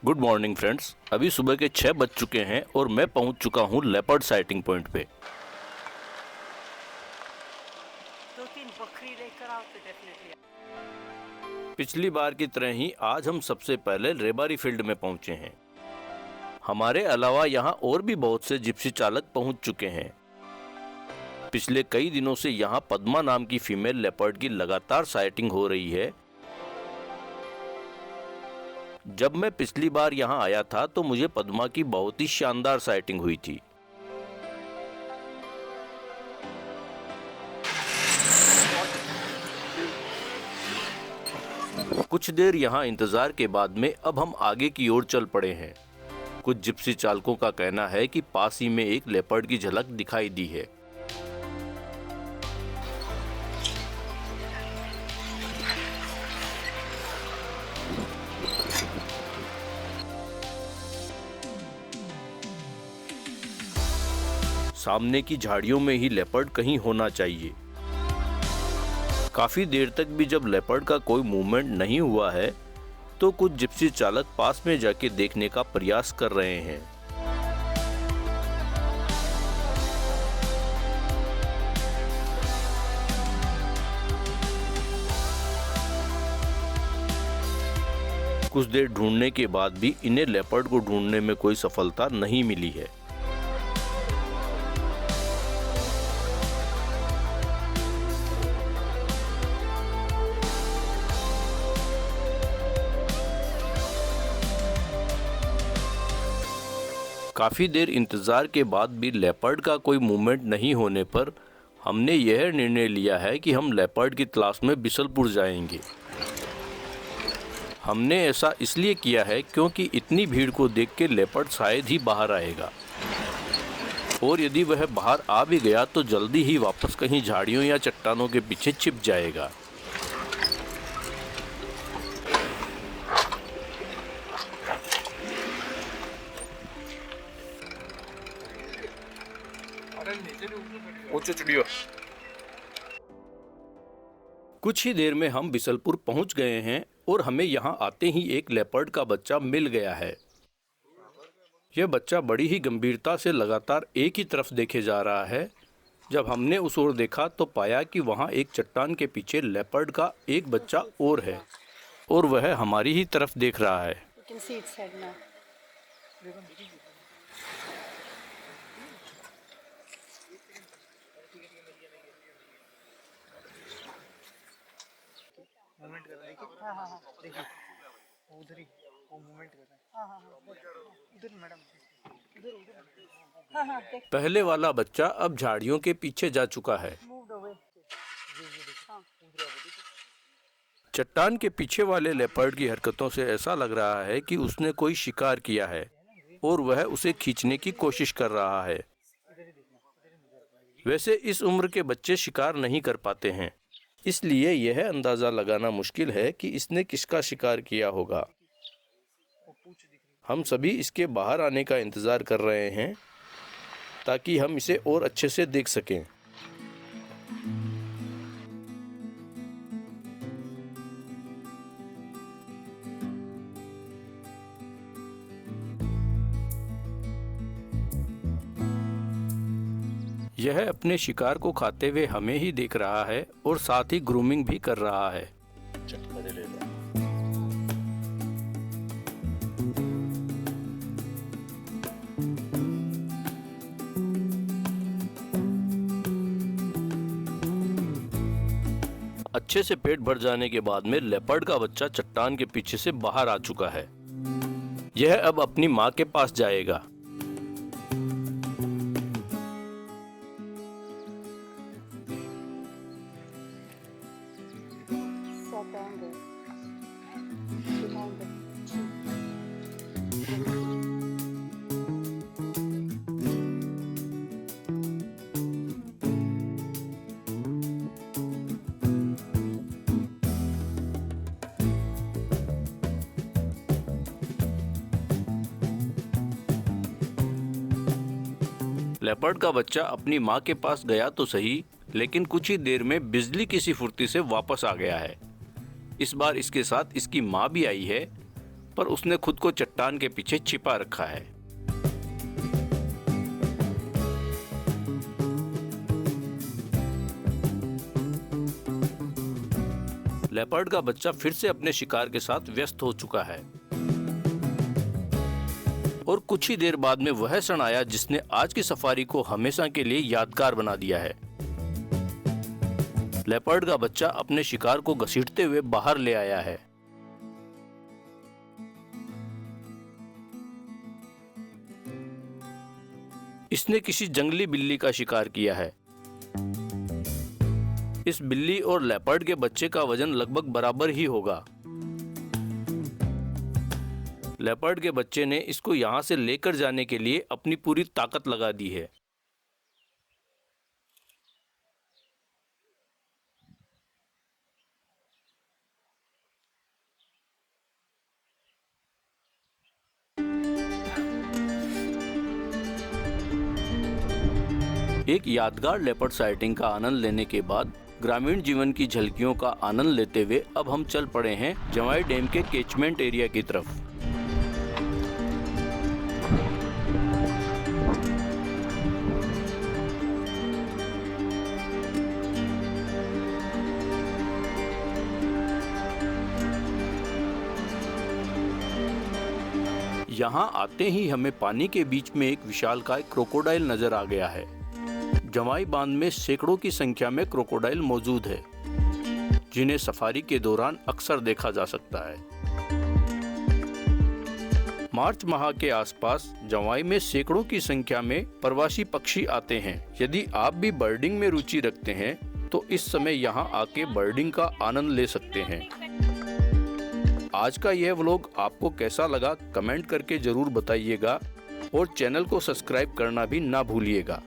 Good morning friends. अभी सुबह के 6 बज चुके हैं और मैं पहुंच चुका हूं लेपर्ड साइटिंग पॉइंट पे। 2-3 बकरी लेकर आओ तो डेफिनेटली। पिछली बार की तरह ही आज हम सबसे पहले रेबारी फील्ड में पहुंचे हैं। हमारे अलावा यहां और भी बहुत से जिप्सी चालक पहुंच चुके हैं। पिछले कई दिनों से यहां पद्मा नाम की फीमेल लेपर्ड की लगातार साइटिंग हो रही है। जब मैं पिछली बार यहां आया था तो मुझे पद्मा की बहुत ही शानदार साइटिंग हुई थी। कुछ देर यहां इंतजार के बाद में अब हम आगे की ओर चल पड़े हैं। कुछ जिप्सी चालकों का कहना है कि पास ही में एक लेपर्ड की झलक दिखाई दी है। सामने की झाड़ियों में ही लेपर्ड कहीं होना चाहिए। काफी देर तक भी जब लेपर्ड का कोई मूवमेंट नहीं हुआ है तो कुछ जिप्सी चालक पास में जाके देखने का प्रयास कर रहे हैं। कुछ देर ढूंढने के बाद भी इन्हें लेपर्ड को ढूंढने में कोई सफलता नहीं मिली है। काफ़ी देर इंतज़ार के बाद भी लेपर्ड का कोई मूवमेंट नहीं होने पर हमने यह निर्णय लिया है कि हम लेपर्ड की तलाश में बिसलपुर जाएंगे। हमने ऐसा इसलिए किया है क्योंकि इतनी भीड़ को देख के लेपर्ड शायद ही बाहर आएगा, और यदि वह बाहर आ भी गया तो जल्दी ही वापस कहीं झाड़ियों या चट्टानों के पीछे छिप जाएगा। कुछ ही देर में हम बिसलपुर पहुंच गए हैं और हमें यहां आते ही एक लेपर्ड का बच्चा मिल गया है। यह बच्चा बड़ी ही गंभीरता से लगातार एक ही तरफ देखे जा रहा है। जब हमने उस ओर देखा तो पाया कि वहां एक चट्टान के पीछे लेपर्ड का एक बच्चा और है और वह हमारी ही तरफ देख रहा है। मूवमेंट कर रहा है कि हाँ देखिए वो उधर ही वो मूवमेंट कर रहा है। उधर मैडम उधर पहले वाला बच्चा अब झाड़ियों के पीछे जा चुका है। चट्टान के पीछे वाले लेपर्ड की हरकतों से ऐसा लग रहा है कि उसने कोई शिकार किया है और वह उसे खींचने की कोशिश कर रहा है। वैसे इस उम्र के बच्चे शिकार नहीं कर पाते हैं, इसलिए यह अंदाजा लगाना मुश्किल है कि इसने किसका शिकार किया होगा। हम सभी इसके बाहर आने का इंतजार कर रहे हैं ताकि हम इसे और अच्छे से देख सकें। यह अपने शिकार को खाते हुए हमें ही देख रहा है और साथ ही ग्रूमिंग भी कर रहा है। अच्छे से पेट भर जाने के बाद में लेपर्ड का बच्चा चट्टान के पीछे से बाहर आ चुका है। यह अब अपनी मां के पास जाएगा। लेपर्ड का बच्चा अपनी मां के पास गया तो सही, लेकिन कुछ ही देर में बिजली किसी फुर्ती से वापस आ गया है। इस बार इसके साथ इसकी मां भी आई है पर उसने खुद को चट्टान के पीछे छिपा रखा है। लेपर्ड का बच्चा फिर से अपने शिकार के साथ व्यस्त हो चुका है और कुछ ही देर बाद में वह क्षण आया जिसने आज की सफारी को हमेशा के लिए यादगार बना दिया है। लेपर्ड का बच्चा अपने शिकार को घसीटते हुए बाहर ले आया है। इसने किसी जंगली बिल्ली का शिकार किया है। इस बिल्ली और लेपर्ड के बच्चे का वजन लगभग बराबर ही होगा। लेपर्ड के बच्चे ने इसको यहां से लेकर जाने के लिए अपनी पूरी ताकत लगा दी है। एक यादगार लेपर्ड साइटिंग का आनंद लेने के बाद ग्रामीण जीवन की झलकियों का आनंद लेते हुए अब हम चल पड़े हैं जवाई डैम के कैचमेंट एरिया की तरफ। यहाँ आते ही हमें पानी के बीच में एक विशालकाय क्रोकोडाइल नजर आ गया है। जवाई बांध में सैकड़ों की संख्या में क्रोकोडाइल मौजूद है, जिन्हें सफारी के दौरान अक्सर देखा जा सकता है। मार्च माह के आसपास जवाई में सैकड़ों की संख्या में प्रवासी पक्षी आते हैं। यदि आप भी बर्डिंग में रुचि रखते हैं तो इस समय यहाँ आके बर्डिंग का आनंद ले सकते हैं। आज का यह व्लॉग आपको कैसा लगा कमेंट करके जरूर बताइएगा और चैनल को सब्सक्राइब करना भी ना भूलिएगा।